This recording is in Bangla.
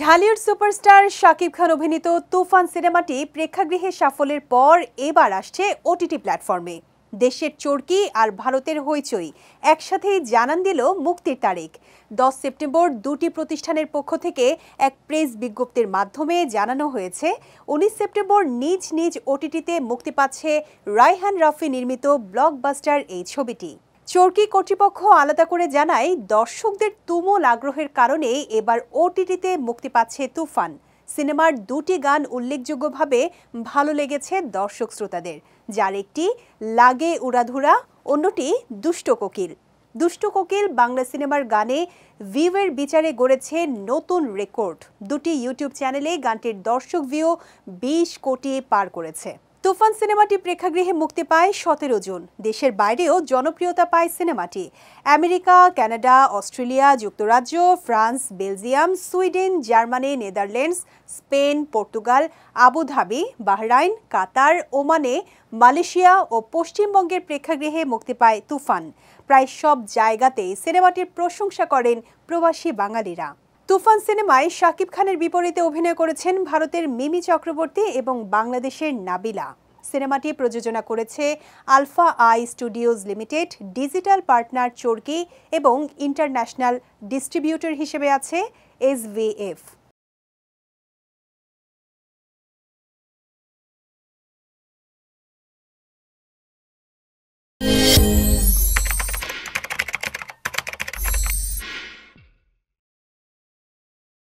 ঢালিউড সুপারস্টার শাকিব খান অভিনীত তুফান সিনেমাটি প্রেক্ষাগৃহে সাফল্যের পর এবার আসছে ওটিটি প্ল্যাটফর্মে। দেশের চরকি আর ভারতের হইচই একসাথেই জানান দিল মুক্তির তারিখ। 10 সেপ্টেম্বর দুটি প্রতিষ্ঠানের পক্ষ থেকে এক প্রেস বিজ্ঞপ্তির মাধ্যমে জানানো হয়েছে 19 সেপ্টেম্বর নিজ নিজ ওটিটিতে মুক্তি পাচ্ছে রায়হান রাফি নির্মিত ব্লকবাস্টার এই ছবিটি। চরকি কর্তৃপক্ষ আলাদা করে জানায়, দর্শকদের তুমুল আগ্রহের কারণে এবার ওটিটিতে মুক্তি পাচ্ছে তুফান। সিনেমার দুটি গান উল্লেখযোগ্যভাবে ভালো লেগেছে দর্শক শ্রোতাদের, যার একটি লাগে উড়াধুরা, অন্যটি দুষ্ট কোকিল। দুষ্ট কোকিল বাংলা সিনেমার গানে ভিউয়ের বিচারে গড়েছে নতুন রেকর্ড। দুটি ইউটিউব চ্যানেলে গানটির দর্শক ভিউ 20 কোটি পার করেছে। তুফান সিনেমাটি প্রেক্ষাগৃহে মুক্তি পায় 17 জুন। দেশের বাইরেও জনপ্রিয়তা পায় সিনেমাটি। আমেরিকা, কানাডা, অস্ট্রেলিয়া, যুক্তরাজ্য, France, Belgium, Sweden, Germany, Netherlands, Spain, Portugal, Abu Dhabi, Bahrain, Qatar, ওমানে, মালয়েশিয়া ও পশ্চিমবঙ্গের প্রেক্ষাগৃহে মুক্তি পায় তুফান। প্রায় সব জায়গাতেই সিনেমাটির প্রশংসা করেন প্রবাসী বাঙালিরা। তুফান সিনেমায় শাকিব খানের বিপরীতে অভিনয় করেছেন ভারতের মিমি চক্রবর্তী এবং বাংলাদেশের নাবিলা। সিনেমাটি প্রযোজনা করেছে Alpha I Studios Limited, digital partner Chorki এবং ইন্টারন্যাশনাল ডিস্ট্রিবিউটর হিসেবে আছে এসভিএফ।